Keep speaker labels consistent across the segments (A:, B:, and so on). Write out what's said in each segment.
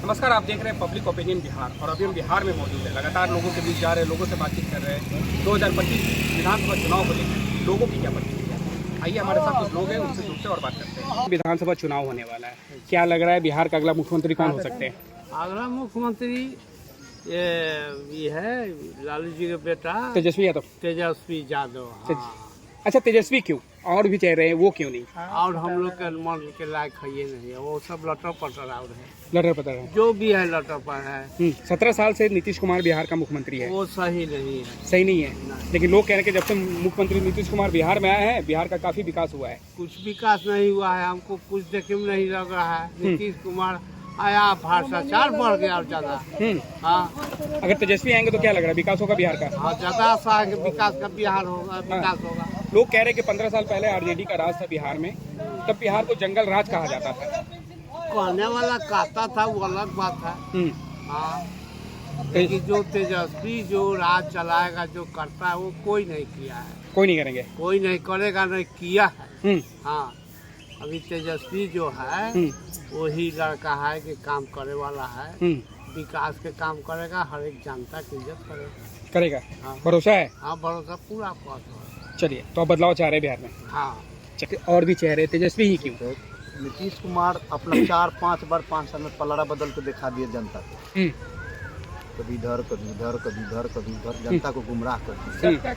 A: नमस्कार, आप देख रहे हैं पब्लिक ओपिनियन बिहार और अभी हम बिहार में मौजूद हैं। लगातार लोगों के बीच जा रहे हैं, लोगों से बातचीत कर रहे हैं। 2025 विधानसभा चुनाव को लेकर लोगों की क्या प्रतिक्रिया है, आइए हमारे साथ कुछ लोग हैं, उनसे जुड़ते हैं और बात करते हैं। विधानसभा चुनाव होने वाला है, क्या लग रहा है बिहार का अगला मुख्यमंत्री कौन हो सकते हैं?
B: अगला मुख्यमंत्री ये है लालू जी का बेटा
A: तेजस्वी यादव।
B: तेजस्वी यादव। हाँ।
A: अच्छा, तेजस्वी क्यों? और भी चेहरे हैं, वो क्यों नहीं?
B: और हम लोग के मन के लायक है ये नहीं है, वो सब लटर पटर और है।
A: लटर पटर है
B: जो भी है लटर पर है।
A: 17 साल से नीतीश कुमार बिहार का मुख्यमंत्री है,
B: वो सही नहीं है।
A: सही नहीं है। लेकिन लोग कह रहे हैं कि जब से मुख्यमंत्री नीतीश कुमार बिहार में आए हैं, बिहार का काफी विकास हुआ है।
B: कुछ विकास नहीं हुआ है, हमको कुछ देखने में नहीं लग रहा है। नीतीश कुमार आया, भ्रष्टाचार बढ़ गया और ज्यादा। हाँ,
A: अगर तेजस्वी आएंगे तो क्या लग रहा है विकास होगा बिहार का?
B: हाँ, ज्यादा सा विकास का बिहार होगा, विकास होगा।
A: लोग कह रहे हैं कि 15 साल पहले आरजेडी का राज था बिहार में, तब बिहार को जंगल राज कहा जाता था।
B: कहने वाला कहता था, वो अलग बात है। हाँ, लेकिन जो तेजस्वी जो राज चलाएगा, जो करता है, वो कोई नहीं किया है।
A: कोई नहीं करेंगे,
B: कोई नहीं करेगा, नहीं किया है।
A: हम्म,
B: हाँ, अभी तेजस्वी जो है वही लड़का है कि काम करे वाला है। विकास के काम करेगा, हर एक जनता की इज्जत
A: करेगा।
B: हाँ।
A: भरोसा है?
B: हाँ, भरोसा पूरा है।
A: चलिए, तो आप बदलाव चाह रहे हैं बिहार में?
B: हाँ।
A: और भी चेहरे तेजस्वी ही क्यों?
C: नीतीश कुमार अपना 4-5 बार 5 साल में पलड़ा बदल के दिखा दिए जनता को। कभी इधर कभी इधर कभी इधर कभी इधर, जनता को गुमराह कर दिया।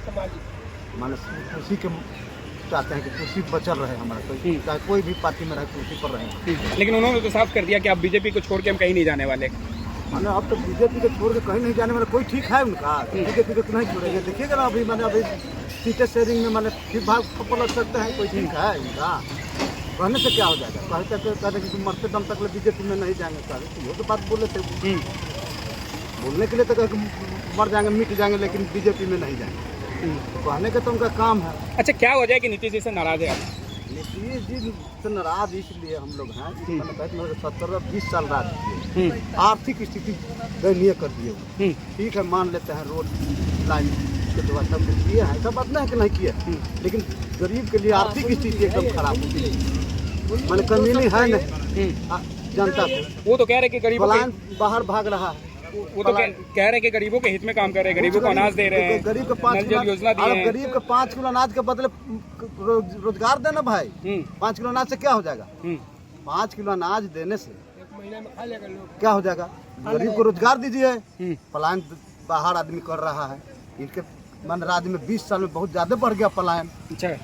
C: माने कुर्सी के चाहते हैं कि कुर्सी बचल रहे हमारा, चाहे कोई भी पार्टी में रहे, कुर्सी पर रहे।
A: लेकिन उन्होंने तो साफ कर दिया कि आप बीजेपी को छोड़ के हम कहीं नहीं जाने वाले।
C: माने अब तो बीजेपी को छोड़ के कहीं नहीं जाने वाला कोई ठीक है उनका? बीजेपी को नहीं छोड़ेंगे। देखिएगा ना, अभी मैंने अभी सीटें शेयरिंग में मैंने फिर भाग पलट सकते हैं, कोई ठीक है उनका? कहने से क्या हो जाएगा? कहते कि मरते दम तक बीजेपी में नहीं जाएंगे, कहते वो तो बात बोले थे। बोलने के लिए तो मर जाएंगे, मिट जाएंगे, लेकिन बीजेपी में नहीं जाएंगे। कहने का तो उनका काम है।
A: अच्छा, क्या वजह है कि नीतीश जी से नाराज है?
C: नीतीश जी से नाराज इसलिए हम लोग हैं, मैंने कहते 17-20 साल राज किए, आर्थिक स्थिति दयनीय कर दिए। ठीक है, मान लेते हैं रोड लाइन के द्वारा सब कुछ किए हैं, सब बात नहीं है कि नहीं किए, लेकिन गरीब के लिए आर्थिक स्थिति एकदम खराब हो गई। मैंने कमी है नहीं जनता को।
A: वो तो कह रहे कि गरीबों
C: बाहर भाग रहा है।
A: वो तो कह रहे कि गरीबों के हित में काम कर रहे हैं, गरीबों को अनाज दे रहे हैं,
C: गरीब को 5 किलो
A: योजना दी है।
C: गरीब को 5 किलो अनाज के बदले रोजगार देना भाई। 5 किलो अनाज से क्या हो जाएगा? 5 किलो अनाज देने से क्या हो जाएगा? गरीब को रोजगार दीजिए। पलायन बाहर आदमी कर रहा है, इनके मन राज्य में 20 साल में बहुत ज्यादा बढ़ गया पलायन।
A: अच्छा,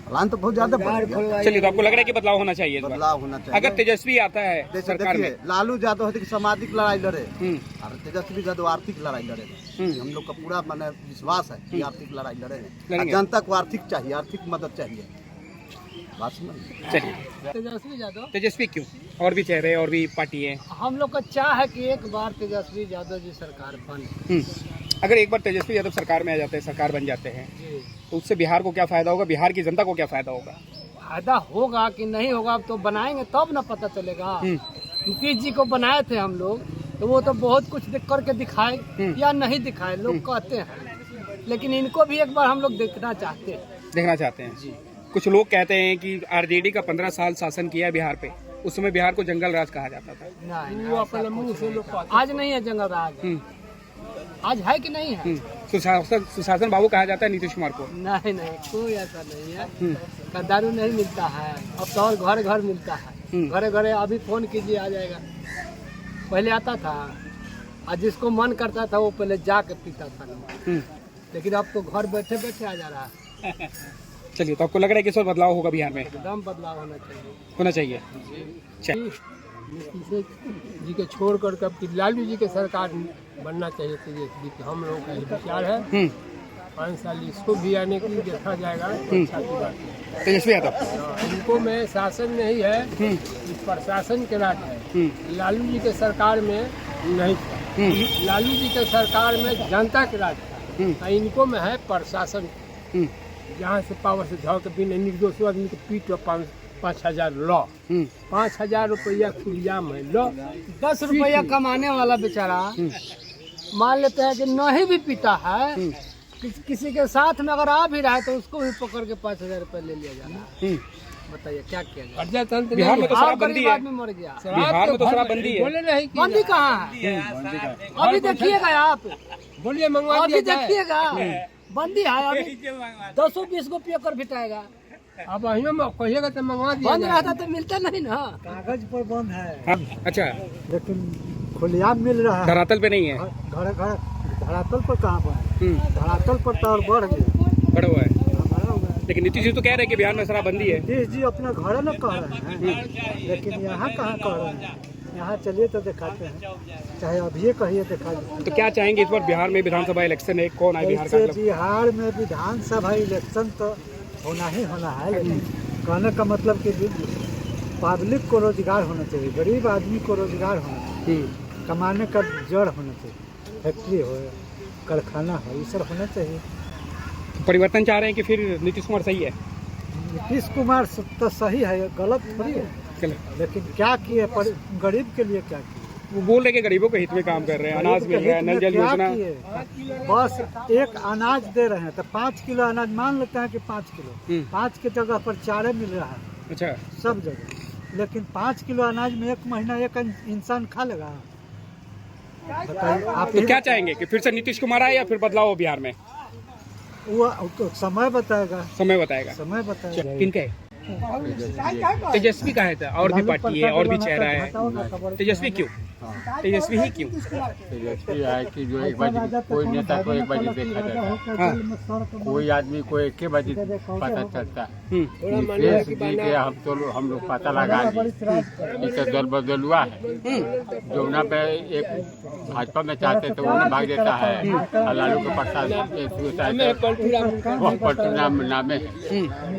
C: पलायन तो बहुत ज्यादा बढ़ गया।
A: चलिए, तो आपको लग रहा है कि बदलाव होना चाहिए?
C: बदलाव होना चाहिए।
A: अगर तेजस्वी आता है सरकार में,
C: लालू यादव है कि सामाजिक लड़ाई लड़े, और तेजस्वी यादव आर्थिक लड़ाई लड़े। हम लोग का पूरा मैंने विश्वास है कि आर्थिक लड़ाई लड़े। जनता को आर्थिक चाहिए, आर्थिक मदद चाहिए। बात समझ।
A: चलिए,
B: तेजस्वी यादव।
A: तेजस्वी क्यों? और भी चेहरे, और भी पार्टी है।
B: हम लोग का चाह है कि एक बार तेजस्वी यादव जी सरकार बने।
A: अगर एक बार तेजस्वी यादव सरकार में आ जाते हैं, सरकार बन जाते हैं, तो उससे बिहार को क्या फायदा होगा, बिहार की जनता को क्या फायदा होगा?
B: फायदा होगा कि नहीं होगा तो बनाएंगे तब ना पता चलेगा। नीतीश जी को बनाए थे हम लोग, तो वो तो बहुत कुछ करके दिखाए या नहीं दिखाए, लोग कहते हैं, लेकिन इनको भी एक बार हम लोग देखना चाहते हैं
A: जी। कुछ लोग कहते हैं कि आरजेडी का 15 साल शासन किया है बिहार पे, उस समय बिहार को जंगल राज कहा जाता था।
B: आज नहीं है जंगल राज, आज है कि नहीं है?
A: सुशासन बाबू कहा जाता है नीतीश कुमार को।
B: नहीं, कोई ऐसा नहीं है। दारू नहीं मिलता है, अब तो और घर घर मिलता है। घरे घरे अभी फोन कीजिए आ जाएगा। पहले आता था, और जिसको मन करता था वो पहले जाके पीता था, लेकिन अब तो घर बैठे बैठे आ जा रहा है।
A: चलिए, तो आपको लग रहा है कि इस बार बदलाव होगा बिहार में?
B: एकदम बदलाव होना चाहिए। नीतीश जी के छोड़ कर लालू जी के सरकार बनना चाहिए। तेजस्वी की हम लोगों का विचार है। 5 साल इसको भी आने की देखा जाएगा। अच्छा की बात है।
A: तेजस्वी यादव
B: इनको में शासन नहीं है, प्रशासन के राज है। लालू जी के सरकार में नहीं था। लालू जी के सरकार में जनता के राज था। इनको में है प्रशासन, जहाँ से पावर से झाड़ के बिना निर्दोष आदमी को पीट 5,000 लॉ। 5,000 रुपया खुलियाम है लॉ। 10 रुपया कमाने वाला बेचारा मान लेते हैं कि नहीं भी पीता है, किसी के साथ में अगर आ भी रहा है तो उसको भी पकड़ के 5,000 रुपये ले लिया जाना है।
D: बताइए क्या किया जाए?
B: कर्जा तंत्र
A: बिहार में तो
D: आप
A: शराबबंदी
D: गरीब
A: है।
D: आदमी मर गया।
A: बिहार में तो शराबबंदी है।
B: बोले नहीं कि
D: बंदी कहाँ है? अभी देखिएगा आप,
B: बोलिए मंगवा
D: अभी
B: दिया जाए।
D: देखिएगा बंदी है, अभी 10-20 को पेपर फिटाएगा।
B: अब अहियों में कहिएगा तो मंगवा दिया
D: बंद
B: जाए।
D: रहता तो मिलता नहीं ना।
C: कागज पर बंद है,
A: हाँ, अच्छा,
C: लेकिन खुलेआम मिल रहा है।
A: धरातल पे नहीं है।
C: घर घर धरातल पर कहाँ पर है?
A: हम्म,
C: धरातल पर तो और बढ़ गया।
A: बड़ा हुआ है।
C: हमारा हुआ है।
A: लेकिन नीतीश जी तो कह रहे हैं कि बिहार में शराबबंदी है।
C: नीतीश जी अपना घर न कह रहे हैं, लेकिन यहाँ कहाँ कह रहे हैं? यहाँ चलिए तो दिखाते हैं, चाहे अभी कहिए दिखा दें।
A: तो क्या चाहेंगे इस बार बिहार में विधानसभा इलेक्शन है, कौन आए बिहार का?
C: ऐसे बिहार में विधानसभा इलेक्शन तो होना ही होना है, लेकिन कहने का मतलब कि पब्लिक को रोजगार होना चाहिए, गरीब आदमी को रोजगार होना चाहिए, कमाने का जड़ होना चाहिए, फैक्ट्री हो, कारखाना हो, ये सब होना चाहिए।
A: परिवर्तन चाह रहे हैं कि फिर नीतीश कुमार सही है?
C: नीतीश कुमार तो सही है, गलत थोड़ी है, लेकिन क्या किए गरीब के लिए? क्या किए?
A: वो बोल रहे कि गरीबों के हित में काम कर रहे हैं, अनाज मिल रहा है, नल जल
C: क्या
A: योजना।
C: किए? बस एक अनाज दे रहे हैं तो 5 किलो अनाज मान लेते हैं कि 5 किलो, 5 की जगह पर 4 मिल रहा है
A: अच्छा,
C: सब जगह, लेकिन 5 किलो अनाज में एक महीना एक इंसान खा लेगा? बताइए आप।
A: तो क्या चाहेंगे कि फिर से नीतीश कुमार आए या फिर बदलाव हो बिहार में?
C: वो तो समय बताएगा,
A: समय बताएगा।
C: समय बताएगा।
A: किनका है? तेजस्वी का है था, और भी पार्टी है, और भी चेहरा है। तेजस्वी क्यों? तेजस्वी ही क्यों?
E: तेजस्वी है कि जो एक बाजी कोई नेता को एक बाजी देखा जाता है, कोई आदमी को एक के बाजी पता चलता है। देश जी के हम लोग पता लगा इसे दल बदल हुआ है। जो ना पे एक भाजपा में चाहते थे वो भाग देता है, और लालू के प्रसाद वह पलटू नामे है।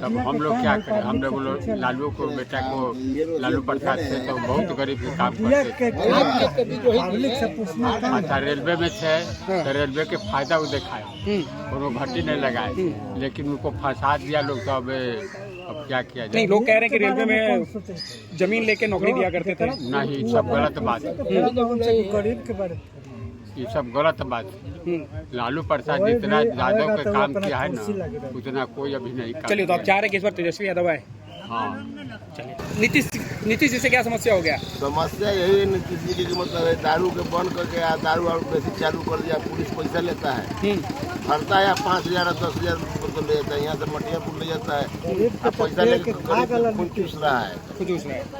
E: तब हम लोग क्या करें? हम लोग लालू को बेटा को लालू प्रसाद से तो बहुत गरीब के काम करते थे। अच्छा, रेलवे में थे तो रेलवे के फायदा वो दिखाए, कोनो भर्ती नहीं लगाए, लेकिन उनको फंसा दिया लोग। तो अब क्या किया जाए?
A: नहीं, लोग कह रहे हैं कि रेलवे में जमीन लेके नौकरी दिया करते थे।
E: नहीं, सब गलत बात है,
C: गरीब के बारे में
E: ये सब गलत बात है। लालू प्रसाद जितना यादव का काम किया है ना, उतना कोई अभी नहीं कर।
A: चलिए, तो आप चाह रहे हैं कि इस बार तेजस्वी यादव आए?
E: हाँ,
A: चलिए, नीतीश जी से क्या समस्या हो गया?
F: समस्या यही है नीतीश जी की, मतलब है दारू के बंद करके दारू और बेसी चालू कर दिया। पुलिस पैसा लेता है, भरता है 5,000 और 10,000 मतलब ले जाता है, यहाँ से मटियापुर ले जाता है, पैसा लेके खून चूस रहा है।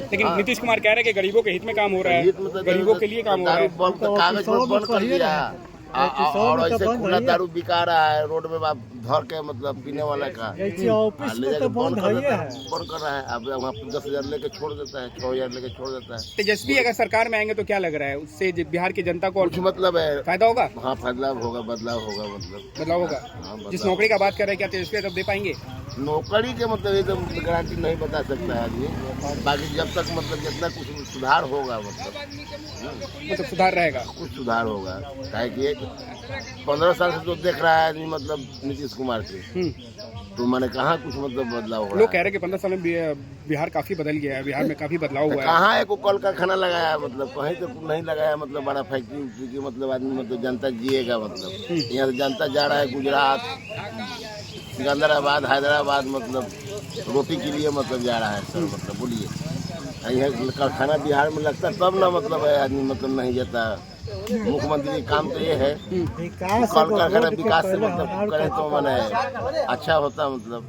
A: लेकिन नीतीश कुमार कह रहे हैं कि गरीबों के हित में काम हो रहा है, गरीबों के लिए काम हो रहा है।
F: कागज पर बंद कर दिया और ऐसे खुला दारू बिका रहा है रोड में, आप धर के मतलब पीने वाला का ले जाके बंद कर रहा है। अब वहाँ पे 10,000 लेके छोड़ देता है, 6,000 लेके छोड़ देता है।
A: तेजस्वी अगर सरकार में आएंगे तो क्या लग रहा है, उससे बिहार की जनता को
F: कुछ मतलब है
A: फायदा होगा?
F: हाँ, बदलाव होगा, बदलाव होगा, मतलब
A: बदलाव होगा। जिस नौकरी का बात कर रहे हैं, क्या तेजस्वी यादव दे पाएंगे?
F: नौकरी के मतलब एकदम गारंटी नहीं बता सकता है आदमी, बाकी जब तक मतलब जितना कुछ सुधार होगा, मतलब
A: सुधार रहेगा,
F: कुछ सुधार होगा। काहे कि 15 साल से जो देख रहा है आदमी मतलब नीतीश कुमार के, तो मैंने कहा कुछ मतलब बदलाव हो रहा है।
A: लोग कह रहे हैं कि 15 साल में बिहार काफी बदल गया है, बिहार में काफी बदलाव हुआ है।
F: कहाँ एक कल कारखाना लगाया है, मतलब कहीं तो नहीं लगाया, मतलब बड़ा फैक्ट्री उक्ट्री की, मतलब आदमी मतलब जनता जिएगा, मतलब यहाँ से जनता जा रहा है गुजरात, सिकंदराबाद, हैदराबाद, मतलब रोटी के लिए मतलब जा रहा है सर। मतलब बोलिए, यहाँ कारखाना बिहार में लगता तब ना मतलब है आदमी मतलब नहीं जाता। मुख्यमंत्री का काम तो ये है कल कारखाना विकास से मतलब करें तो मैंने अच्छा होता, मतलब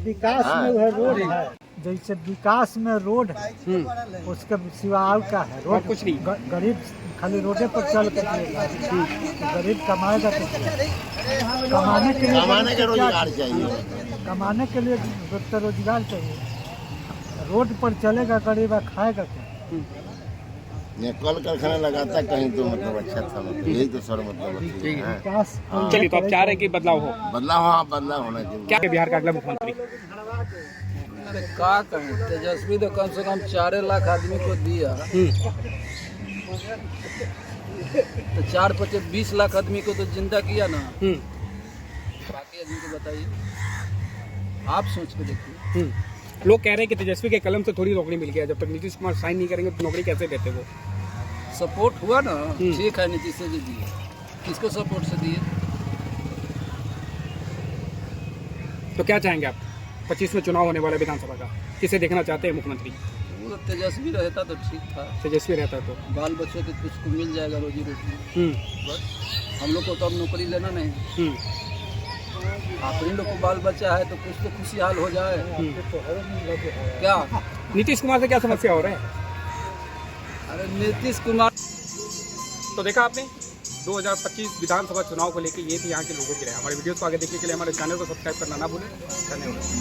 C: विकास में रोड है, जैसे विकास में रोड है उसके सिवा और क्या है? रोड
A: कुछ नहीं।
C: गरीब खाली रोडे पर चल के गरीब कमाएगा तो कमाने के
F: रोजगार चाहिए,
C: कमाने के लिए तो रोजगार चाहिए। रोड पर चलेगा गरीब, खाएगा क्या?
F: कल कारखाना लगाता कहीं तो मतलब अच्छा था, मतलब यही तो सर मतलब
C: विकास।
A: चलिए, तो आप चाह रहे हैं कि बदलाव हो?
F: बदलाव, हाँ बदलाव होना चाहिए।
A: क्या बिहार का अगला मुख्यमंत्री?
D: अरे क्या कहें, तेजस्वी तो कम से कम 4 लाख आदमी को दिया, तो 4-5 20 लाख आदमी को तो जिंदा किया ना। बाकी आदमी को बताइए, आप सोच के देखिए।
A: लोग कह रहे हैं कि तेजस्वी के कलम से थोड़ी नौकरी मिल गया, जब तक नीतीश कुमार साइन नहीं करेंगे तो नौकरी कैसे देते वो?
D: सपोर्ट हुआ ना, ठीक है, नीतीश से दिए, किसको सपोर्ट से दिए?
A: तो क्या चाहेंगे आप? 2025 में चुनाव होने वाला है विधानसभा का, किसे देखना चाहते हैं मुख्यमंत्री?
D: वो तो तेजस्वी रहता तो ठीक था,
A: तेजस्वी रहता तो।
D: बाल बच्चों के कुछ को मिल जाएगा रोजी रोटी। बस हम लोग को तो अब नौकरी लेना नहीं, अपने लोग को बाल बच्चा है तो कुछ तो खुशहाल हो जाए। क्या
A: नीतीश कुमार से क्या समस्या हो रहा है?
D: अरे नीतीश कुमार
A: तो देखा आपने 2025 विधानसभा चुनाव को लेकर ये थी यहाँ के लोगों की राय। हमारे वीडियोस को आगे देखने के लिए हमारे चैनल को सब्सक्राइब करना ना भूलें। धन्यवाद।